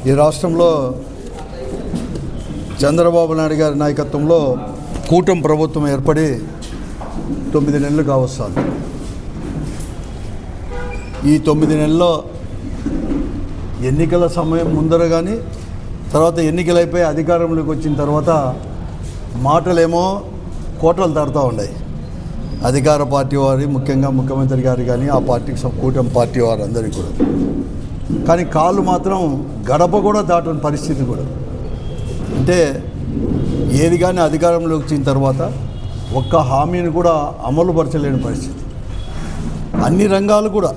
ఈ రాష్ట్రంలో చంద్రబాబు నాయుడు గారి నాయకత్వంలో కూటమి ప్రభుత్వం ఏర్పడి 9 నెలలు కావస్తుంది. ఈ 9 నెలల్లో ఎన్నికల సమయం ముందర కానీ తర్వాత ఎన్నికలైపోయి అధికారంలోకి వచ్చిన తర్వాత మాటలేమో కోటలు దాటుతూ ఉన్నాయి. అధికార పార్టీ వారి ముఖ్యంగా ముఖ్యమంత్రి గారు కానీ ఆ పార్టీకి కూటమి పార్టీ వారు అందరికీ కూడా, కానీ కాళ్ళు మాత్రం గడప కూడా దాటని పరిస్థితి కూడా. అంటే ఏది కానీ అధికారంలోకి వచ్చిన తర్వాత ఒక్క హామీని కూడా అమలు పరచలేని పరిస్థితి. అన్ని రంగాలు కూడా,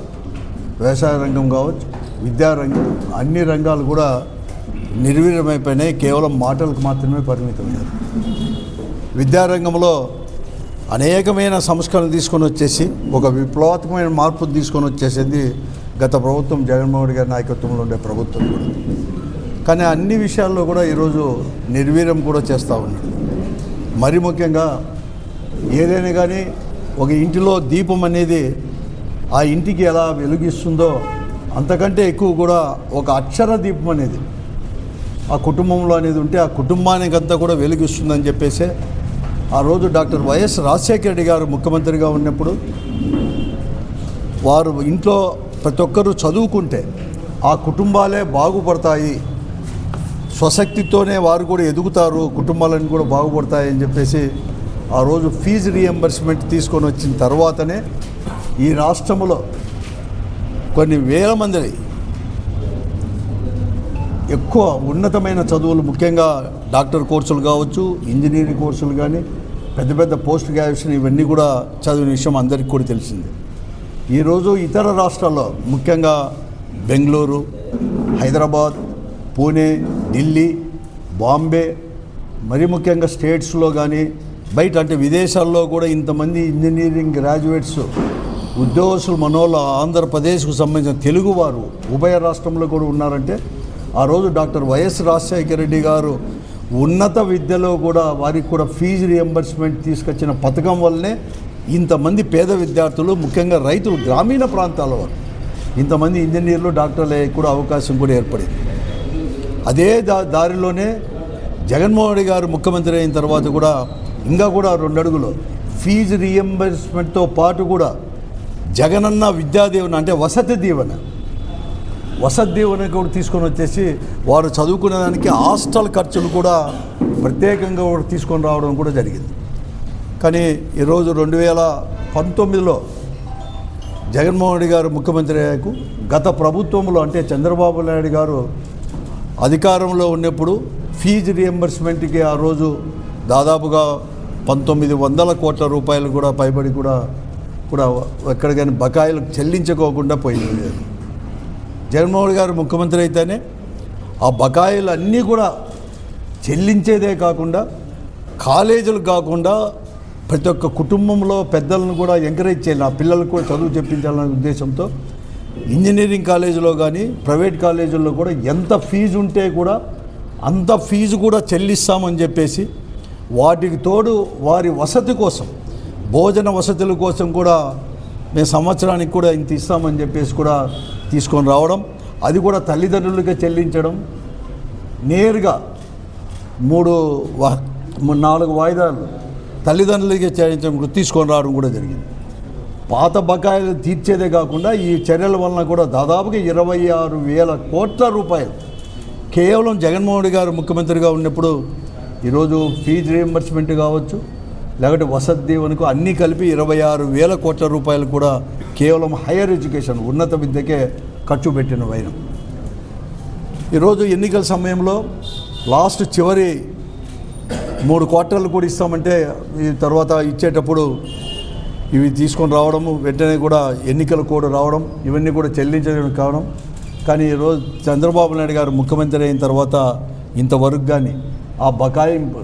వ్యవసాయ రంగం కావచ్చు, విద్యారంగం, అన్ని రంగాలు కూడా నిర్వీర్యమైపోయినాయి. కేవలం మాటలకు మాత్రమే పరిమితమయ్యారు. విద్యారంగంలో అనేకమైన సంస్కరణలు తీసుకొని వచ్చేసి ఒక విప్లవాత్మకమైన మార్పు తీసుకొని వచ్చేసింది గత ప్రభుత్వం, జగన్మోహన్ గారి నాయకత్వంలో ఉండే ప్రభుత్వం కూడా. కానీ అన్ని విషయాల్లో కూడా ఈరోజు నిర్వీర్యం కూడా చేస్తూ ఉన్నారు. మరి ముఖ్యంగా ఏదైనా కానీ ఒక ఇంటిలో దీపం అనేది ఆ ఇంటికి ఎలా వెలుగిస్తుందో అంతకంటే ఎక్కువ కూడా ఒక అక్షర దీపం అనేది ఆ కుటుంబంలో అనేది ఉంటే ఆ కుటుంబానికంతా కూడా వెలుగిస్తుందని చెప్పేసి ఆ రోజు డాక్టర్ వైఎస్ రాజశేఖర రెడ్డి గారు ముఖ్యమంత్రిగా ఉన్నప్పుడు వారు ఇంట్లో ప్రతి ఒక్కరూ చదువుకుంటే ఆ కుటుంబాలే బాగుపడతాయి, స్వశక్తితోనే వారు కూడా ఎదుగుతారు, కుటుంబాలను కూడా బాగుపడతాయని చెప్పేసి ఆ రోజు ఫీజు రీఎంబర్స్మెంట్ తీసుకొని వచ్చిన తర్వాతనే ఈ రాష్ట్రంలో కొన్ని వేల మంది ఎక్కువ ఉన్నతమైన చదువులు, ముఖ్యంగా డాక్టర్ కోర్సులు కావచ్చు, ఇంజనీరింగ్ కోర్సులు కానీ, పెద్ద పెద్ద పోస్ట్ గ్రాడ్యుయేషన్ ఇవన్నీ కూడా చదివిన విషయం అందరికీ కూడా తెలిసింది. ఈరోజు ఇతర రాష్ట్రాల్లో ముఖ్యంగా బెంగళూరు, హైదరాబాద్, పూణే, ఢిల్లీ, బాంబే, మరి ముఖ్యంగా స్టేట్స్లో కానీ బయట అంటే విదేశాల్లో కూడా ఇంతమంది ఇంజనీరింగ్ గ్రాడ్యుయేట్స్ ఉద్యోగస్తులు మనోళ్ళ ఆంధ్రప్రదేశ్కు సంబంధించిన తెలుగువారు ఉభయ రాష్ట్రంలో కూడా ఉన్నారంటే ఆ రోజు డాక్టర్ వైఎస్ రాజశేఖర రెడ్డి గారు ఉన్నత విద్యలో కూడా వారికి కూడా ఫీజు రియంబర్స్మెంట్ తీసుకొచ్చిన పథకం వల్లనే ఇంతమంది పేద విద్యార్థులు, ముఖ్యంగా రైతులు, గ్రామీణ ప్రాంతాల వారు ఇంతమంది ఇంజనీర్లు, డాక్టర్లు కూడా అవకాశం కూడా ఏర్పడింది. అదే దారిలోనే జగన్మోహన్ రెడ్డి గారు ముఖ్యమంత్రి అయిన తర్వాత కూడా ఇంకా కూడా 2 అడుగులు ఫీజు రియంబర్స్మెంట్తో పాటు కూడా జగనన్న విద్యాదీవెన అంటే వసతి దీవెన కూడా తీసుకొని వచ్చేసి వారు చదువుకునేదానికి హాస్టల్ ఖర్చులు కూడా ప్రత్యేకంగా కూడా తీసుకొని రావడం కూడా జరిగింది. కానీ ఈరోజు 2019లో జగన్మోహన్ రెడ్డి గారు ముఖ్యమంత్రి అయ్యాకు గత ప్రభుత్వంలో అంటే చంద్రబాబు నాయుడు గారు అధికారంలో ఉన్నప్పుడు ఫీజు రియంబర్స్మెంట్కి ఆ రోజు దాదాపుగా 1900 కోట్ల రూపాయలు కూడా పైబడి కూడా ఎక్కడికైనా బకాయిలు చెల్లించుకోకుండా పోయింది. జగన్మోహన్ గారు ముఖ్యమంత్రి అయితేనే ఆ బకాయిలు అన్నీ కూడా చెల్లించేదే కాకుండా కాలేజీలు కాకుండా ప్రతి ఒక్క కుటుంబంలో పెద్దలను కూడా ఎంకరేజ్ చేయాలి, ఆ పిల్లలకు కూడా చదువు చెప్పించాలనే ఉద్దేశంతో ఇంజనీరింగ్ కాలేజీలో కానీ ప్రైవేట్ కాలేజీల్లో కూడా ఎంత ఫీజు ఉంటే కూడా అంత ఫీజు కూడా చెల్లిస్తామని చెప్పేసి వాటికి తోడు వారి వసతి కోసం, భోజన వసతుల కోసం కూడా మేము సంవత్సరానికి కూడా ఇంత ఇస్తామని చెప్పేసి కూడా తీసుకొని రావడం, అది కూడా తల్లిదండ్రులకే చెల్లించడం, నేరుగా 4 వాయిదాలు తల్లిదండ్రులకే చెల్లించడం తీసుకొని రావడం కూడా జరిగింది. పాత బకాయిలు తీర్చేదే కాకుండా ఈ చర్యల వలన కూడా దాదాపుగా 26,000 కోట్ల రూపాయలు కేవలం జగన్మోహన్ రెడ్డి గారు ముఖ్యమంత్రిగా ఉన్నప్పుడు ఈరోజు ఫీజు రియంబర్స్మెంట్ కావచ్చు, లేకపోతే వసతి దీవెనకు అన్నీ కలిపి 26,000 కోట్ల రూపాయలు కూడా కేవలం హైయర్ ఎడ్యుకేషన్, ఉన్నత విద్యకే ఖర్చు పెట్టిన వైనం. ఈరోజు ఎన్నికల సమయంలో లాస్ట్ చివరి 3 క్వార్టర్లు కూడా ఇస్తామంటే ఈ తర్వాత ఇచ్చేటప్పుడు ఇవి తీసుకొని రావడము, వెంటనే కూడా ఎన్నికలు కూడా రావడం, ఇవన్నీ కూడా చెల్లించడం కావడం. కానీ ఈరోజు చంద్రబాబు నాయుడు గారు ముఖ్యమంత్రి అయిన తర్వాత ఇంతవరకు కానీ ఆ బకాయింపు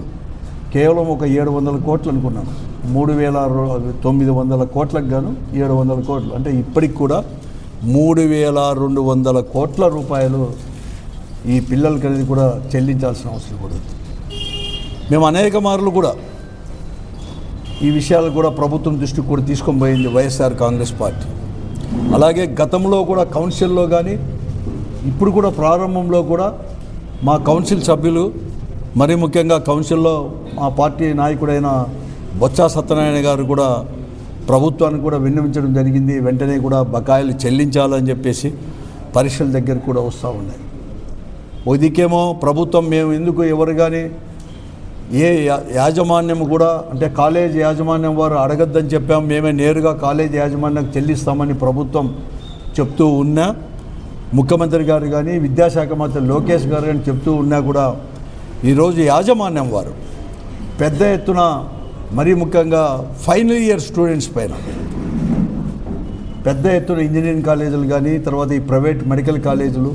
కేవలం ఒక 700 కోట్లు అనుకున్నాను, 3,900 కోట్లకు గాను 700 కోట్లు అంటే ఇప్పటికి కూడా 3,200 కోట్ల రూపాయలు ఈ పిల్లలకి అనేది కూడా చెల్లించాల్సిన అవసరం కూడా ఉంది. మేము అనేక మార్లు కూడా ఈ విషయాలు కూడా ప్రభుత్వం దృష్టికి కూడా తీసుకొని పోయింది వైఎస్ఆర్ కాంగ్రెస్ పార్టీ. అలాగే గతంలో కూడా కౌన్సిల్లో కానీ ఇప్పుడు కూడా ప్రారంభంలో కూడా మా కౌన్సిల్ సభ్యులు మరీ ముఖ్యంగా కౌన్సిల్లో మా పార్టీ నాయకుడైన బొత్స సత్యనారాయణ గారు కూడా ప్రభుత్వానికి కూడా విన్నవించడం జరిగింది. వెంటనే కూడా బకాయిలు చెల్లించాలని చెప్పేసి పరీక్షల దగ్గర కూడా వస్తూ ఉన్నాయి. ఒదికేమో ప్రభుత్వం మేము ఎందుకు ఎవరు కానీ ఏ యాజమాన్యం కూడా అంటే కాలేజ్ యాజమాన్యం వారు అడగద్దని చెప్పాం, మేమే నేరుగా కాలేజ్ యాజమాన్యానికి చెల్లిస్తామని ప్రభుత్వం చెప్తూ ఉన్నా, ముఖ్యమంత్రి గారు కానీ విద్యాశాఖ మంత్రి లోకేష్ గారు కానీ చెప్తూ ఉన్నా కూడా ఈరోజు యాజమాన్యం వారు పెద్ద ఎత్తున మరీ ముఖ్యంగా ఫైనల్ ఇయర్ స్టూడెంట్స్ పైన పెద్ద ఎత్తున ఇంజనీరింగ్ కాలేజీలు కానీ తర్వాత ఈ ప్రైవేట్ మెడికల్ కాలేజీలు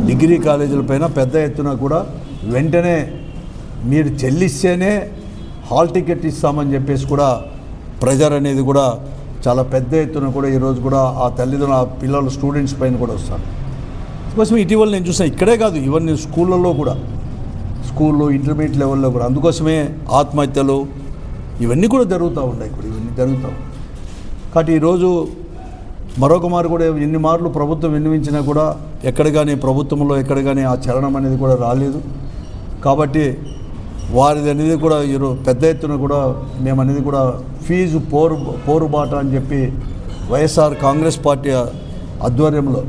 డిగ్రీ కాలేజీల పైన పెద్ద ఎత్తున కూడా వెంటనే మీరు చెల్లిస్తేనే హాల్ టికెట్ ఇస్తామని చెప్పేసి కూడా ప్రెజర్ అనేది కూడా చాలా పెద్ద ఎత్తున కూడా ఈరోజు కూడా ఆ తల్లిదండ్రులు ఆ పిల్లలు స్టూడెంట్స్ పైన కూడా వస్తాను. అందుకోసం ఇటీవల నేను చూసాను, ఇక్కడే కాదు ఇవన్నీ స్కూళ్ళల్లో కూడా స్కూల్లో ఇంటర్మీడియట్ లెవెల్లో కూడా అందుకోసమే ఆత్మహత్యలు ఇవన్నీ కూడా జరుగుతూ ఉన్నాయి. ఇప్పుడు ఇవన్నీ జరుగుతూ ఉన్నాయి కాబట్టి ఈరోజు మరొక మారు కూడా ఎన్ని మార్లు ప్రభుత్వం విన్నవించినా కూడా ఎక్కడ కానీ ప్రభుత్వంలో ఎక్కడ కానీ ఆ చలనం అనేది కూడా రాలేదు. కాబట్టి వారిది అనేది కూడా ఈరోజు పెద్ద ఎత్తున కూడా మేము అనేది కూడా ఫీజు పోరుబాట అని చెప్పి వైఎస్ఆర్ కాంగ్రెస్ పార్టీ ఆధ్వర్యంలో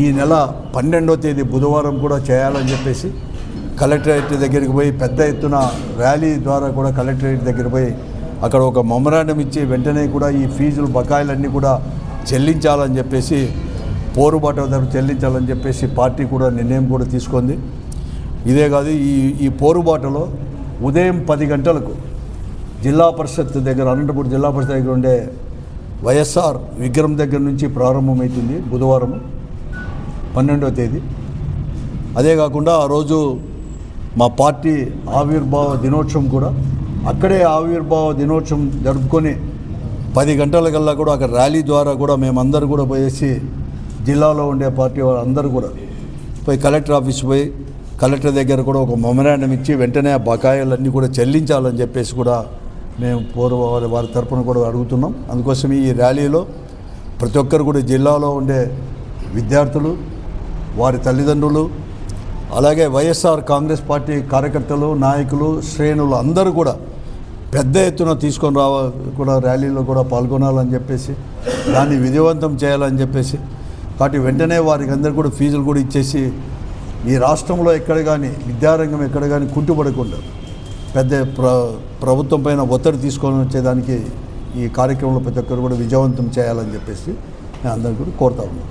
ఈ నెల 12వ తేదీ బుధవారం కూడా చేయాలని చెప్పేసి కలెక్టరేట్ దగ్గరికి పోయి పెద్ద ఎత్తున ర్యాలీ ద్వారా కూడా కలెక్టరేట్ దగ్గర పోయి అక్కడ ఒక మెమరాండం ఇచ్చి వెంటనే కూడా ఈ ఫీజులు బకాయిలన్నీ కూడా చెల్లించాలని చెప్పేసి పోరుబాట ధర చెల్లించాలని చెప్పేసి పార్టీ కూడా నిర్ణయం కూడా తీసుకుంది. ఇదే కాదు ఈ పోరుబాటలో ఉదయం 10 గంటలకు జిల్లా పరిషత్ దగ్గర అనంతపురం జిల్లా పరిషత్ దగ్గర ఉండే వైఎస్ఆర్ విగ్రహం దగ్గర నుంచి ప్రారంభమవుతుంది బుధవారం 12వ తేదీ. అదే కాకుండా ఆ రోజు మా పార్టీ ఆవిర్భావ దినోత్సవం కూడా అక్కడే ఆవిర్భావ దినోత్సవం జరుపుకొని 10 గంటలకల్లా కూడా అక్కడ ర్యాలీ ద్వారా కూడా మేమందరూ కూడా పోయేసి జిల్లాలో ఉండే పార్టీ వాళ్ళందరూ కూడా పోయి కలెక్టర్ ఆఫీస్ పోయి కలెక్టర్ దగ్గర కూడా ఒక మెమరాండం ఇచ్చి వెంటనే ఆ బకాయిలన్నీ కూడా చెల్లించాలని చెప్పేసి కూడా మేము వారి తరపున కూడా అడుగుతున్నాం. అందుకోసం ఈ ర్యాలీలో ప్రతి ఒక్కరు కూడా జిల్లాలో ఉండే విద్యార్థులు, వారి తల్లిదండ్రులు, అలాగే వైఎస్ఆర్ కాంగ్రెస్ పార్టీ కార్యకర్తలు, నాయకులు, శ్రేణులు అందరూ కూడా పెద్ద ఎత్తున తీసుకొని కూడా ర్యాలీలో కూడా పాల్గొనాలని చెప్పేసి దాన్ని విజయవంతం చేయాలని చెప్పేసి కాబట్టి వెంటనే వారికి అందరికీ కూడా ఫీజులు కూడా ఇచ్చేసి ఈ రాష్ట్రంలో ఎక్కడ కానీ విద్యారంగం ఎక్కడ కానీ కుంటుపడకుండా పెద్ద ప్రభుత్వం పైన ఒత్తిడి తీసుకొని వచ్చేదానికి ఈ కార్యక్రమంలో ప్రతి ఒక్కరు కూడా విజయవంతం చేయాలని చెప్పేసి నేను అందరికీ కూడా కోరుతా ఉన్నాను.